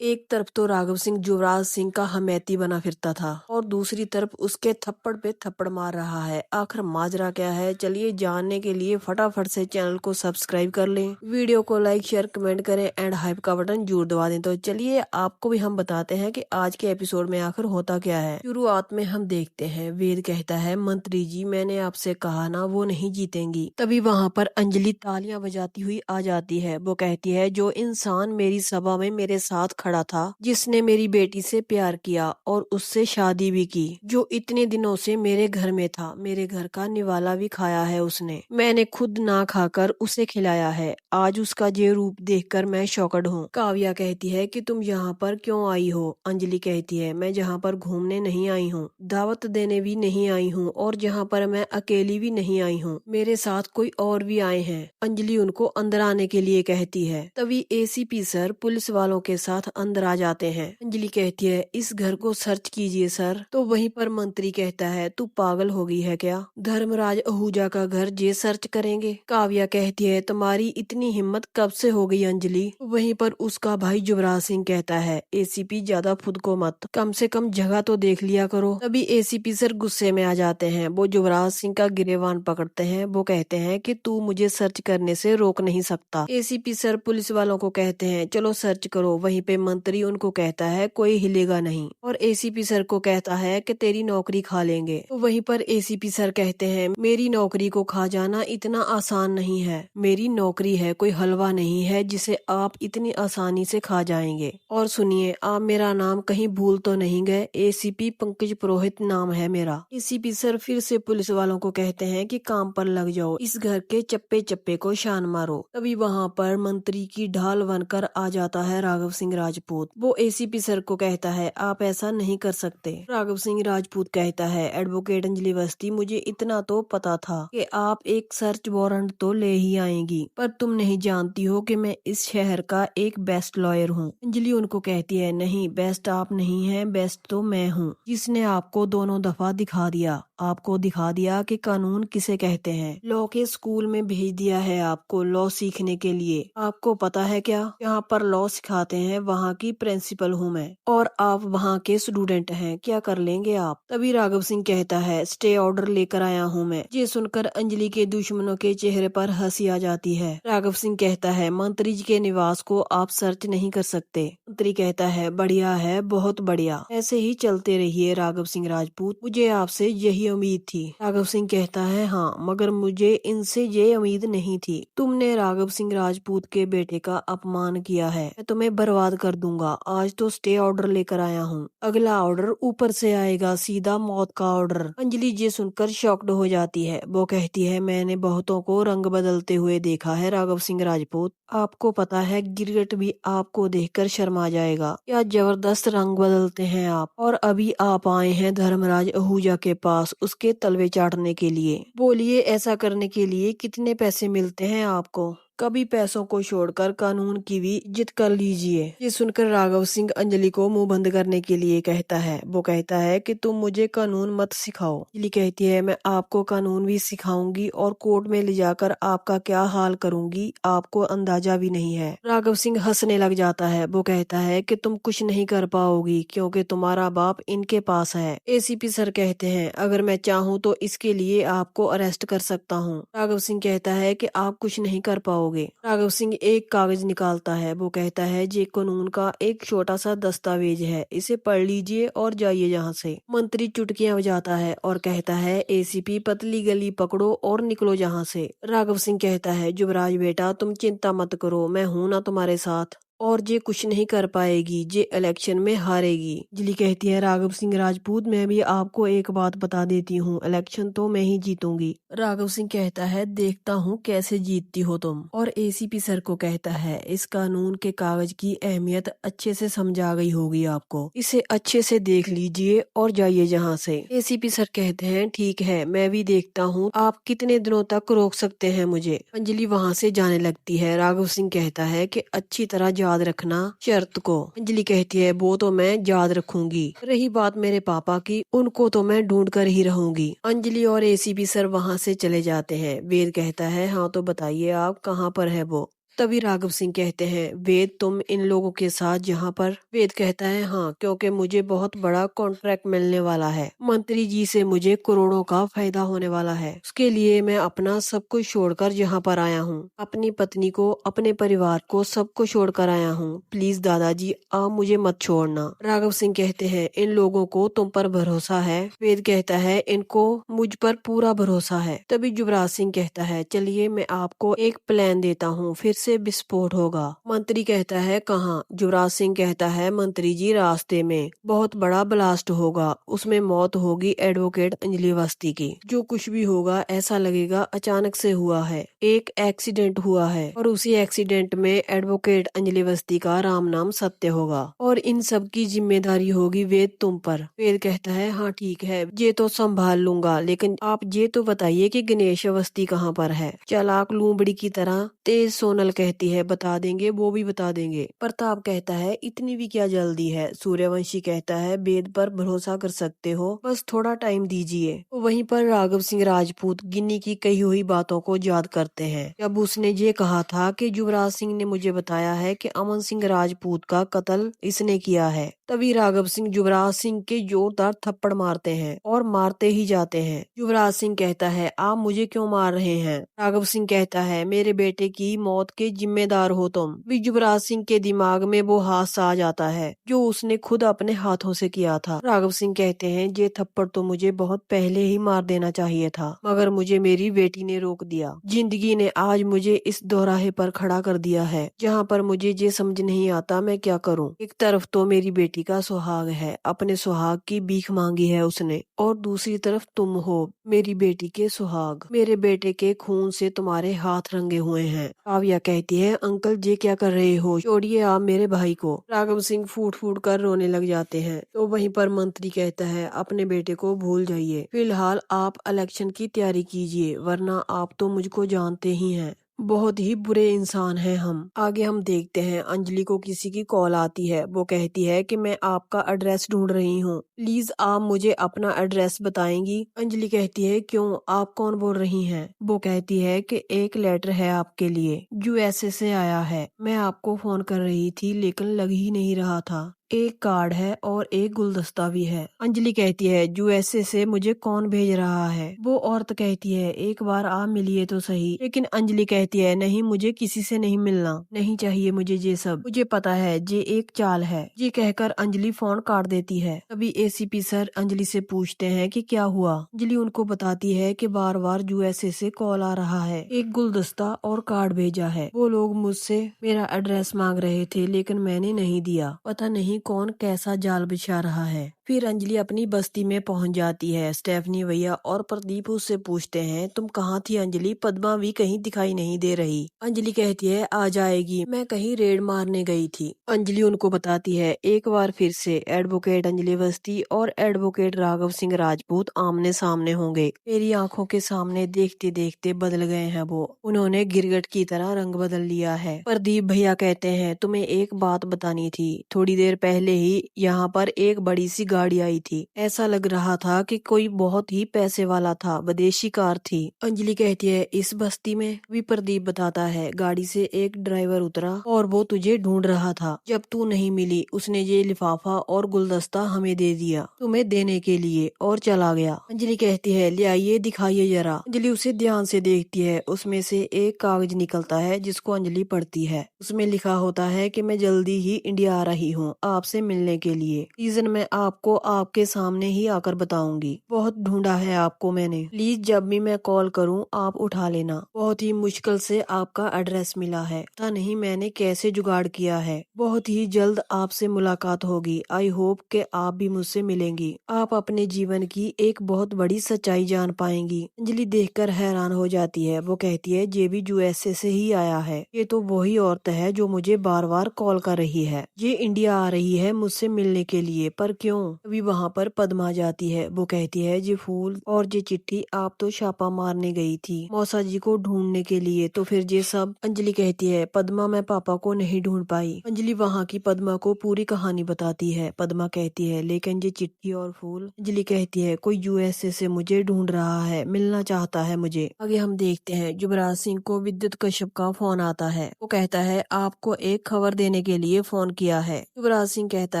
एक तरफ तो राघव सिंह युवराज सिंह का हमेती बना फिरता था और दूसरी तरफ उसके थप्पड़ पे थप्पड़ मार रहा है। आखिर माजरा क्या है, चलिए जानने के लिए फटाफट से चैनल को सब्सक्राइब कर लें, वीडियो को लाइक शेयर कमेंट करें एंड हाइप का बटन जरूर दबा दें। तो चलिए आपको भी हम बताते हैं कि आज के एपिसोड में आखिर होता क्या है। शुरुआत में हम देखते हैं वेद कहता है, मंत्री जी मैंने आपसे कहा ना वो नहीं जीतेंगी। तभी वहाँ पर अंजलि तालियां बजाती हुई आ जाती है। वो कहती है, जो इंसान मेरी सभा में मेरे साथ खड़ा था, जिसने मेरी बेटी से प्यार किया और उससे शादी भी की, जो इतने दिनों से मेरे घर में था, मेरे घर का निवाला भी खाया है उसने, मैंने खुद ना खाकर उसे खिलाया है, आज उसका ये रूप देखकर मैं शॉक्ड हूँ। काव्या कहती है कि तुम यहाँ पर क्यों आई हो? अंजलि कहती है, मैं जहाँ पर घूमने नहीं आई हूँ, दावत देने भी नहीं आई हूँ और जहाँ पर मैं अकेली भी नहीं आई हूँ, मेरे साथ कोई और भी आए हैं। अंजलि उनको अंदर आने के लिए कहती है। तभी एसीपी सर पुलिस वालों के साथ अंदर आ जाते हैं। अंजलि कहती है, इस घर को सर्च कीजिए सर। तो वहीं पर मंत्री कहता है, तू पागल हो गई है क्या? धर्मराज आहूजा का घर जे सर्च करेंगे? काव्या कहती है, तुम्हारी इतनी हिम्मत कब से हो गई अंजलि? वहीं पर उसका भाई युवराज सिंह कहता है, एसीपी ज्यादा खुद को मत, कम से कम जगह तो देख लिया करो। तभी एसीपी सर गुस्से में आ जाते हैं। वो युवराज सिंह का गिरेबान पकड़ते हैं। वो कहते हैं कि तू मुझे सर्च करने से रोक नहीं सकता। एसीपी सर पुलिस वालों को कहते हैं, चलो सर्च करो। वहीं पे मंत्री उनको कहता है, कोई हिलेगा नहीं, और एसीपी सर को कहता है कि तेरी नौकरी खा लेंगे। तो वहीं पर एसीपी सर कहते हैं, मेरी नौकरी को खा जाना इतना आसान नहीं है, मेरी नौकरी है, कोई हलवा नहीं है जिसे आप इतनी आसानी से खा जाएंगे। और सुनिए, आप मेरा नाम कहीं भूल तो नहीं गए? एसीपी पंकज पुरोहित नाम है मेरा। एसीपी सर फिर से पुलिस वालों को कहते हैं कि काम पर लग जाओ, इस घर के चप्पे चप्पे को शान मारो। तभी वहाँ पर मंत्री की ढाल बनकर आ जाता है राघव सिंह राजपूत। वो एसीपी सर को कहता है, आप ऐसा नहीं कर सकते। राघव सिंह राजपूत कहता है, एडवोकेट अंजलि अवस्थी, मुझे इतना तो पता था कि आप एक सर्च वारंट तो ले ही आएंगी, पर तुम नहीं जानती हो कि मैं इस शहर का एक बेस्ट लॉयर हूँ। अंजलि उनको कहती है, नहीं, बेस्ट आप नहीं है, बेस्ट तो मैं हूँ, जिसने आपको दोनों दफा दिखा दिया, आपको दिखा दिया कि कानून किसे कहते हैं। लॉ के स्कूल में भेज दिया है आपको लॉ सीखने के लिए। आपको पता है क्या, यहाँ पर लॉ सिखाते हैं वहाँ की प्रिंसिपल हूँ मैं, और आप वहाँ के स्टूडेंट हैं, क्या कर लेंगे आप? तभी राघव सिंह कहता है, स्टे ऑर्डर लेकर आया हूँ मैं। ये सुनकर अंजलि के दुश्मनों के चेहरे पर हंसी आ जाती है। राघव सिंह कहता है, मंत्री जी के निवास को आप सर्च नहीं कर सकते। मंत्री कहता है, बढ़िया है, बहुत बढ़िया, ऐसे ही चलते रहिए राघव सिंह राजपूत, मुझे आपसे यही उम्मीद थी। राघव सिंह कहता है, हाँ, मगर मुझे इनसे ये उम्मीद नहीं थी। तुमने राघव सिंह राजपूत के बेटे का अपमान किया है, मैं तुम्हें बर्बाद कर दूंगा। आज तो स्टे ऑर्डर लेकर आया हूँ, अगला ऑर्डर ऊपर से आएगा, सीधा मौत का ऑर्डर। अंजलि ये सुनकर शॉक्ड हो जाती है। वो कहती है, मैंने बहुतों को रंग बदलते हुए देखा है राघव सिंह राजपूत, आपको पता है गिरगिट भी आपको देखकर शर्मा जाएगा। क्या जबरदस्त रंग बदलते हैं आप, और अभी आप आए हैं धर्मराज आहूजा के पास उसके तलवे चाटने के लिए। बोलिए, ऐसा करने के लिए कितने पैसे मिलते हैं आपको? कभी पैसों को छोड़कर कानून की भी जिद कर लीजिए। ये सुनकर राघव सिंह अंजलि को मुंह बंद करने के लिए कहता है। वो कहता है कि तुम मुझे कानून मत सिखाओ। अंजलि कहती है, मैं आपको कानून भी सिखाऊंगी और कोर्ट में ले जाकर आपका क्या हाल करूंगी, आपको अंदाजा भी नहीं है। राघव सिंह हंसने लग जाता है। वो कहता है कि तुम कुछ नहीं कर पाओगी क्योंकि तुम्हारा बाप इनके पास है। एसीपी सर कहते हैं, अगर मैं चाहूँ तो इसके लिए आपको अरेस्ट कर सकता हूँ। राघव सिंह कहता है कि आप कुछ नहीं कर पाओगे। राघव सिंह एक कागज निकालता है। वो कहता है, ये कानून का एक छोटा सा दस्तावेज है, इसे पढ़ लीजिए और जाइए यहाँ से। मंत्री चुटकियां बजाता है और कहता है, एसीपी पतली गली पकड़ो और निकलो यहाँ से। राघव सिंह कहता है, युवराज बेटा तुम चिंता मत करो, मैं हूं ना तुम्हारे साथ, और ये कुछ नहीं कर पाएगी, ये इलेक्शन में हारेगी। अंजलि कहती है, राघव सिंह राजपूत, मैं भी आपको एक बात बता देती हूँ, इलेक्शन तो मैं ही जीतूंगी। राघव सिंह कहता है, देखता हूँ कैसे जीतती हो तुम। और एसीपी सर को कहता है, इस कानून के कागज की अहमियत अच्छे से समझा गई होगी आपको, इसे अच्छे से देख लीजिए और जाइए यहाँ से। एसीपी सर कहते हैं, ठीक है, मैं भी देखता हूँ आप कितने दिनों तक रोक सकते हैं मुझे। अंजलि वहाँ से जाने लगती है। राघव सिंह कहता है कि अच्छी तरह याद रखना शर्त को। अंजलि कहती है, वो तो मैं याद रखूंगी, रही बात मेरे पापा की, उनको तो मैं ढूंढ कर ही रहूंगी। अंजलि और एसीपी सर वहाँ से चले जाते हैं। वेद कहता है, हाँ तो बताइए आप कहाँ पर है वो? तभी राघव सिंह कहते हैं, वेद तुम इन लोगों के साथ यहाँ पर? वेद कहता है, हाँ, क्योंकि मुझे बहुत बड़ा कॉन्ट्रैक्ट मिलने वाला है। मंत्री जी से मुझे करोड़ों का फायदा होने वाला है। उसके लिए मैं अपना सब कुछ छोड़कर यहाँ पर आया हूँ। अपनी पत्नी को, अपने परिवार को, सब कुछ छोड़कर आया हूँ। प्लीज दादाजी, आप मुझे मत छोड़ना। राघव सिंह कहते हैं, इन लोगों को तुम पर भरोसा है? वेद कहता है, इनको मुझ पर पूरा भरोसा है। तभी युवराज सिंह कहता है, चलिए मैं आपको एक प्लान देता हूँ, फिर से विस्फोट होगा। मंत्री कहता है, कहाँ? युवराज सिंह कहता है, मंत्री जी, रास्ते में बहुत बड़ा ब्लास्ट होगा, उसमें मौत होगी एडवोकेट अंजलि अवस्थी की। जो कुछ भी होगा ऐसा लगेगा अचानक से हुआ है, एक एक्सीडेंट हुआ है, और उसी एक्सीडेंट में एडवोकेट अंजलि अवस्थी का राम नाम सत्य होगा, और इन सब की जिम्मेदारी होगी वेद तुम पर। वेद कहता है, हाँ ठीक है, ये तो संभाल लूंगा, लेकिन आप ये तो बताइए कि गणेश अवस्थी कहाँ पर है? चालाक लूमड़ी की तरह तेज सोनल कहती है, बता देंगे, वो भी बता देंगे। प्रताप कहता है, इतनी भी क्या जल्दी है? सूर्यवंशी कहता है, वेद पर भरोसा कर सकते हो, बस थोड़ा टाइम दीजिए। वहीं पर राघव सिंह राजपूत गिन्नी की कही हुई बातों को याद करते हैं। जब उसने ये कहा था कि युवराज सिंह ने मुझे बताया है कि अमन सिंह राजपूत का कत्ल इसने किया है, तभी राघव सिंह युवराज सिंह के जोरदार थप्पड़ मारते हैं और मारते ही जाते हैं। युवराज सिंह कहता है, आप मुझे क्यों मार रहे हैं? राघव सिंह कहता है, मेरे बेटे की मौत के जिम्मेदार हो तुम। भी युवराज सिंह के दिमाग में वो हादसा आ जाता है जो उसने खुद अपने हाथों से किया था। राघव सिंह कहते हैं, ये थप्पड़ तो मुझे बहुत पहले ही मार देना चाहिए था, मगर मुझे मेरी बेटी ने रोक दिया। जिंदगी ने आज मुझे इस दोराहे पर खड़ा कर दिया है जहाँ पर मुझे ये समझ नहीं आता मैं क्या करूँ। एक तरफ तो मेरी बेटी का सुहाग है, अपने सुहाग की भीख मांगी है उसने, और दूसरी तरफ तुम हो, मेरी बेटी के सुहाग। मेरे बेटे के खून से तुम्हारे हाथ रंगे हुए हैं। काव्या कहती है, अंकल जी क्या कर रहे हो? छोड़िए आप मेरे भाई को। राघव सिंह फूट फूट कर रोने लग जाते हैं। तो वहीं पर मंत्री कहता है, अपने बेटे को भूल जाइए, फिलहाल आप इलेक्शन की तैयारी कीजिए, वरना आप तो मुझको जानते ही हैं, बहुत ही बुरे इंसान हैं हम। आगे हम देखते हैं, अंजलि को किसी की कॉल आती है। वो कहती है कि मैं आपका एड्रेस ढूंढ रही हूँ, प्लीज आप मुझे अपना एड्रेस बताएंगी? अंजलि कहती है, क्यों, आप कौन बोल रही हैं? वो कहती है कि एक लेटर है आपके लिए, यूएसए से आया है। मैं आपको फोन कर रही थी लेकिन लग ही नहीं रहा था। एक कार्ड है और एक गुलदस्ता भी है। अंजलि कहती है, यूएसए से मुझे कौन भेज रहा है? वो औरत कहती है, एक बार आप मिलिए तो सही। लेकिन अंजलि कहती है, नहीं, मुझे किसी से नहीं मिलना, नहीं चाहिए मुझे ये सब, मुझे पता है ये एक चाल है। ये कहकर अंजलि फोन काट देती है। तभी एसीपी सर अंजलि से पूछते हैं कि क्या हुआ। अंजलि उनको बताती है कि बार बार यूएसए से कॉल आ रहा है, एक गुलदस्ता और कार्ड भेजा है। वो लोग मुझसे मेरा एड्रेस मांग रहे थे लेकिन मैंने नहीं दिया, पता नहीं कौन कैसा जाल बिछा रहा है। फिर अंजलि अपनी बस्ती में पहुंच जाती है। स्टेफनी भैया और प्रदीप उससे पूछते हैं, तुम कहाँ थी अंजलि? पद्मा भी कहीं दिखाई नहीं दे रही। अंजलि कहती है, आ जाएगी, मैं कहीं रेड मारने गई थी। अंजलि उनको बताती है, एक बार फिर से एडवोकेट अंजलि अवस्थी और एडवोकेट राघव सिंह राजपूत आमने सामने होंगे। मेरी आंखों के सामने देखते देखते बदल गए हैं वो, उन्होंने गिरगिट की तरह रंग बदल लिया है। प्रदीप भैया कहते हैं, तुम्हें एक बात बतानी थी, थोड़ी देर पहले ही यहाँ पर एक बड़ी सी गाड़ी आई थी, ऐसा लग रहा था कि कोई बहुत ही पैसे वाला था, विदेशी कार थी। अंजलि कहती है, इस बस्ती में? भी प्रदीप बताता है, गाड़ी से एक ड्राइवर उतरा और वो तुझे ढूंढ रहा था, जब तू नहीं मिली उसने ये लिफाफा और गुलदस्ता हमें दे दिया तुम्हें देने के लिए और चला गया। अंजलि कहती है, ले आइए, दिखाइए जरा। अंजलि उसे ध्यान से देखती है, उसमें से एक कागज निकलता है जिसको अंजलि पढ़ती है। उसमें लिखा होता है कि मैं जल्दी ही इंडिया आ रही हूँ आपसे मिलने के लिए, रीजन मैं आपको आपके सामने ही आकर बताऊंगी। बहुत ढूंढा है आपको मैंने, प्लीज जब भी मैं कॉल करूं आप उठा लेना। बहुत ही मुश्किल से आपका एड्रेस मिला है, पता नहीं मैंने कैसे जुगाड़ किया है। बहुत ही जल्द आपसे मुलाकात होगी। आई होप कि आप भी मुझसे मिलेंगी, आप अपने जीवन की एक बहुत बड़ी सच्चाई जान पाएंगी। अंजलि देखकर हैरान हो जाती है। वो कहती है, ये भी यूएसए से ही आया है, ये तो वही औरत है जो मुझे बार बार कॉल कर रही है, ये इंडिया आ रही रही है मुझसे मिलने के लिए, पर क्यों? अभी वहाँ पर पद्मा जाती है। वो कहती है ये फूल और ये चिट्ठी आप तो छापा मारने गई थी मौसा जी को ढूंढने के लिए, तो फिर ये सब? अंजलि कहती है पद्मा मैं पापा को नहीं ढूंढ पाई। अंजलि वहाँ की पद्मा को पूरी कहानी बताती है। पद्मा कहती है लेकिन ये चिट्ठी और फूल? अंजलि कहती है कोई यूएसए से मुझे ढूंढ रहा है, मिलना चाहता है मुझे। आगे हम देखते हैं युवराज सिंह को विद्युत कश्यप का फोन आता है। वो कहता है आपको एक खबर देने के लिए फोन किया है। युवराज सिंह कहता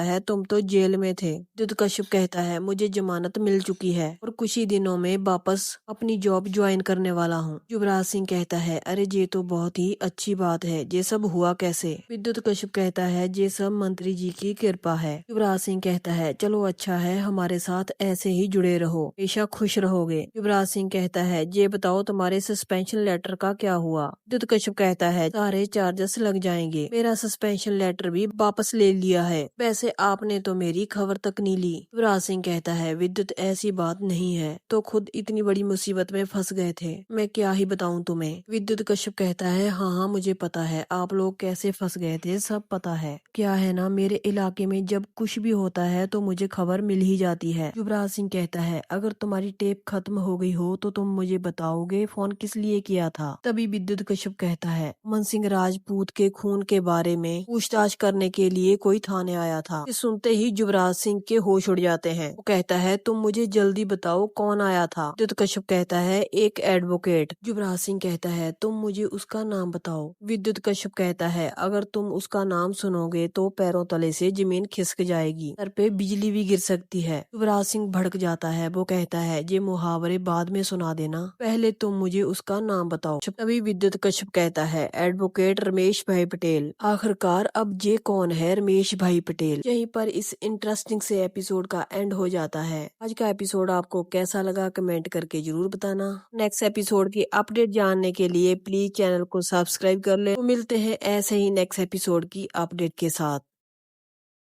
है तुम तो जेल में थे। विद्युत कश्यप कहता है मुझे जमानत मिल चुकी है और कुछ ही दिनों में वापस अपनी जॉब ज्वाइन करने वाला हूँ। युवराज सिंह कहता है अरे ये तो बहुत ही अच्छी बात है, ये सब हुआ कैसे? विद्युत कश्यप कहता है ये सब मंत्री जी की कृपा है। युवराज सिंह कहता है चलो अच्छा है, हमारे साथ ऐसे ही जुड़े रहो, हमेशा खुश रहोगे। युवराज सिंह कहता है ये बताओ तुम्हारे सस्पेंशन लेटर का क्या हुआ? विद्युत कश्यप कहता है सारे चार्जेस लग जाएंगे, मेरा सस्पेंशन लेटर भी वापस ले लिया है, वैसे आपने तो मेरी खबर तक नहीं ली। युवराज सिंह कहता है विद्युत ऐसी बात नहीं है, तो खुद इतनी बड़ी मुसीबत में फंस गए थे, मैं क्या ही बताऊं तुम्हें। विद्युत कश्यप कहता है हाँ मुझे पता है आप लोग कैसे फंस गए थे, सब पता है। क्या है ना मेरे इलाके में जब कुछ भी होता है तो मुझे खबर मिल ही जाती है। युवराज सिंह कहता है अगर तुम्हारी टेप खत्म हो गई हो तो तुम मुझे बताओगे फोन किस लिए किया था? तभी विद्युत कश्यप कहता है मन सिंह राजपूत के खून के बारे में पूछताछ करने के लिए कोई थाने आया था। ये सुनते ही युवराज सिंह के होश उड़ जाते हैं। वो कहता है तुम मुझे जल्दी बताओ कौन आया था? विद्युत कश्यप कहता है एक एडवोकेट। युवराज सिंह कहता है तुम मुझे उसका नाम बताओ। विद्युत कश्यप कहता है अगर तुम उसका नाम सुनोगे तो पैरों तले से जमीन खिसक जाएगी, सर पे बिजली भी गिर सकती है। युवराज सिंह भड़क जाता है। वो कहता है ये मुहावरे बाद में सुना देना, पहले तुम मुझे उसका नाम बताओ। तभी विद्युत कश्यप कहता है एडवोकेट रमेश भाई पटेल। आखिरकार अब ये कौन है रमेश भाई पटेल? यहीं पर इस इंटरेस्टिंग से एपिसोड का एंड हो जाता है। आज का एपिसोड आपको कैसा लगा कमेंट करके जरूर बताना। नेक्स्ट एपिसोड की अपडेट जानने के लिए प्लीज चैनल को सब्सक्राइब कर ले। तो मिलते हैं ऐसे ही नेक्स्ट एपिसोड की अपडेट के साथ।